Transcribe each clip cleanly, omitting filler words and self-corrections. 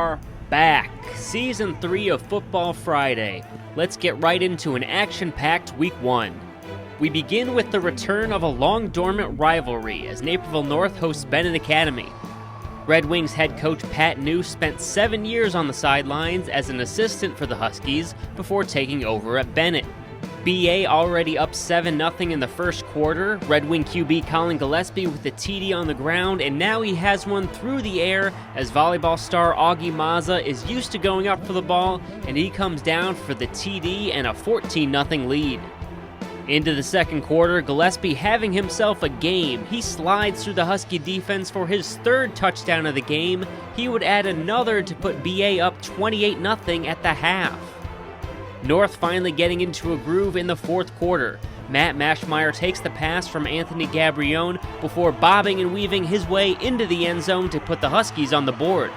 are back. Season 3 of Football Friday. Let's get right into an action-packed Week 1. We begin with the return of a long-dormant rivalry as Naperville North hosts Bennett Academy. Red Wings head coach Pat New spent 7 years on the sidelines as an assistant for the Huskies before taking over at Bennett. BA already up 7-0 in the first quarter, Red Wing QB Colin Gillespie with the TD on the ground, and now he has one through the air as volleyball star Augie Mazza is used to going up for the ball, and he comes down for the TD and a 14-0 lead. Into the second quarter, Gillespie having himself a game. He slides through the Husky defense for his third touchdown of the game. He would add another to put BA up 28-0 at the half. North finally getting into a groove in the fourth quarter. Matt Mashmeyer takes the pass from Anthony Gabrione before bobbing and weaving his way into the end zone to put the Huskies on the board.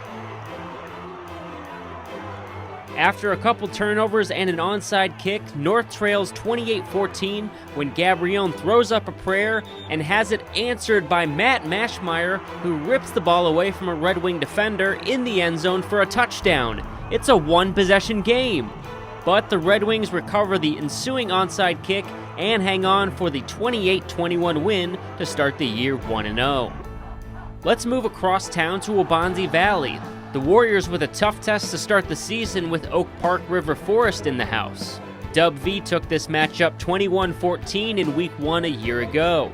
After a couple turnovers and an onside kick, North trails 28-14 when Gabrione throws up a prayer and has it answered by Matt Mashmeyer, who rips the ball away from a Red Wing defender in the end zone for a touchdown. It's a one-possession game. But the Red Wings recover the ensuing onside kick and hang on for the 28-21 win to start the year 1-0. Let's move across town to Waubonsie Valley. The Warriors with a tough test to start the season with Oak Park River Forest in the house. Dub V took this matchup 21-14 in Week 1 a year ago.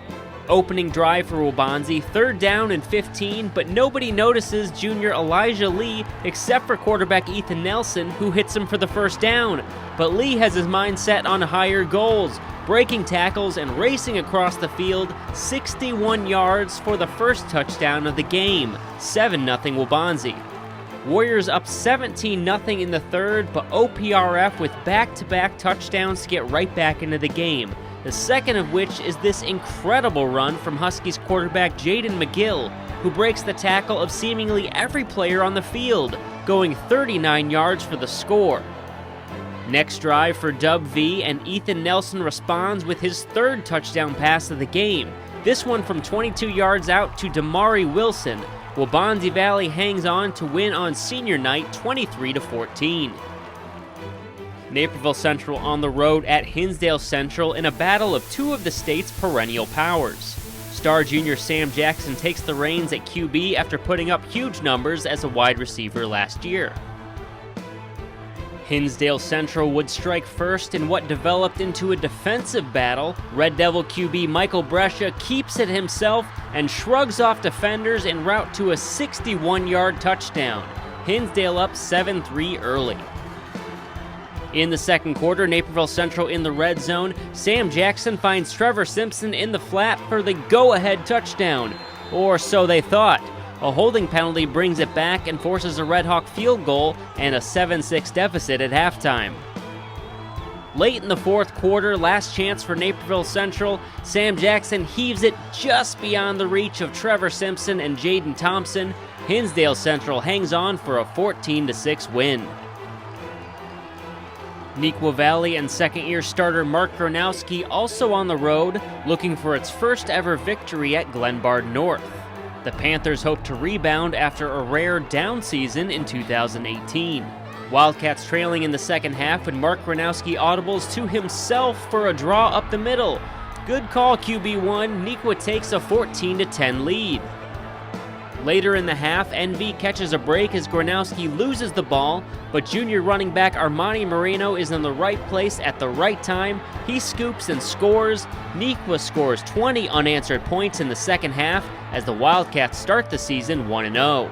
Opening drive for Waubonsie, 3rd down and 15, but nobody notices junior Elijah Lee except for quarterback Ethan Nelson, who hits him for the first down. But Lee has his mind set on higher goals, breaking tackles and racing across the field 61 yards for the first touchdown of the game, 7-0 Waubonsie. Warriors up 17-0 in the third, but OPRF with back-to-back touchdowns to get right back into the game. The second of which is this incredible run from Huskies quarterback Jaden McGill, who breaks the tackle of seemingly every player on the field, going 39 yards for the score. Next drive for Dub V, and Ethan Nelson responds with his third touchdown pass of the game, this one from 22 yards out to Damari Wilson. Waubonsie Valley hangs on to win on senior night 23-14. Naperville Central on the road at Hinsdale Central in a battle of two of the state's perennial powers. Star junior Sam Jackson takes the reins at QB after putting up huge numbers as a wide receiver last year. Hinsdale Central would strike first in what developed into a defensive battle. Red Devil QB Michael Brescia keeps it himself and shrugs off defenders en route to a 61-yard touchdown. Hinsdale up 7-3 early. In the second quarter, Naperville Central in the red zone, Sam Jackson finds Trevor Simpson in the flat for the go-ahead touchdown. Or so they thought. A holding penalty brings it back and forces a Red Hawk field goal and a 7-6 deficit at halftime. Late in the fourth quarter, last chance for Naperville Central, Sam Jackson heaves it just beyond the reach of Trevor Simpson and Jaden Thompson. Hinsdale Central hangs on for a 14-6 win. Neuqua Valley and second-year starter Mark Gronowski also on the road, looking for its first ever victory at Glenbard North. The Panthers hope to rebound after a rare down season in 2018. Wildcats trailing in the second half when Mark Gronowski audibles to himself for a draw up the middle. Good call, QB1. Neuqua takes a 14-10 lead. Later in the half, NV catches a break as Gronowski loses the ball, but junior running back Armani Moreno is in the right place at the right time. He scoops and scores. Neuqua scores 20 unanswered points in the second half as the Wildcats start the season 1-0.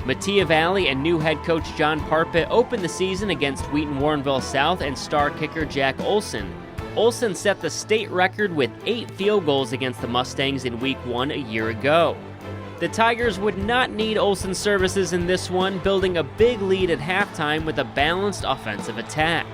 Mattia Valley and new head coach John Parpet open the season against Wheaton Warrenville South and star kicker Jack Olson. Olson set the state record with 8 field goals against the Mustangs in Week 1 a year ago. The Tigers would not need Olson's services in this one, building a big lead at halftime with a balanced offensive attack.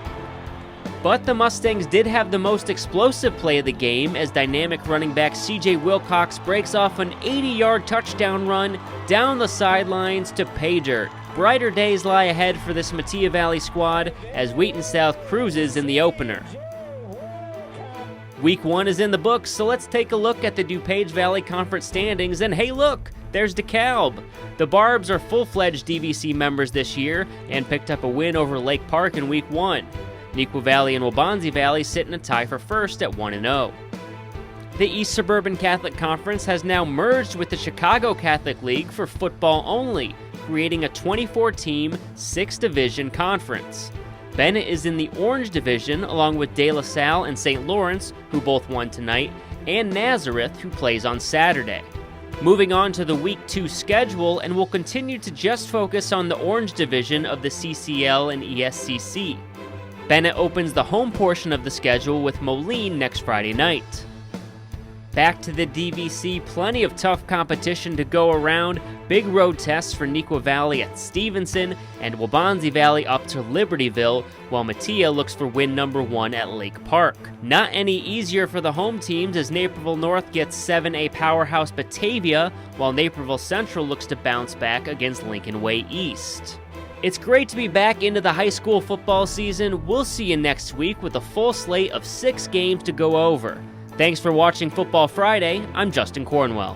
But the Mustangs did have the most explosive play of the game as dynamic running back CJ Wilcox breaks off an 80-yard touchdown run down the sidelines to pay dirt. Brighter days lie ahead for this Mattia Valley squad as Wheaton South cruises in the opener. Week 1 is in the books, so let's take a look at the DuPage Valley Conference standings. And hey look, there's DeKalb. The Barbs are full-fledged DVC members this year and picked up a win over Lake Park in Week 1. Neuqua Valley and Waubonsie Valley sit in a tie for first at 1-0. The East Suburban Catholic Conference has now merged with the Chicago Catholic League for football only, creating a 24-team, 6-division conference. Bennett is in the Orange Division along with De La Salle and St. Lawrence, who both won tonight, and Nazareth, who plays on Saturday. Moving on to the Week 2 schedule, and we'll continue to just focus on the Orange Division of the CCL and ESCC. Bennett opens the home portion of the schedule with Moline next Friday night. Back to the DVC, plenty of tough competition to go around. Big road tests for Neuqua Valley at Stevenson and Waubonsie Valley up to Libertyville, while Mattia looks for win number 1 at Lake Park. Not any easier for the home teams as Naperville North gets 7A powerhouse Batavia, while Naperville Central looks to bounce back against Lincoln Way East. It's great to be back into the high school football season. We'll see you next week with a full slate of 6 games to go over. Thanks for watching Football Friday. I'm Justin Cornwell.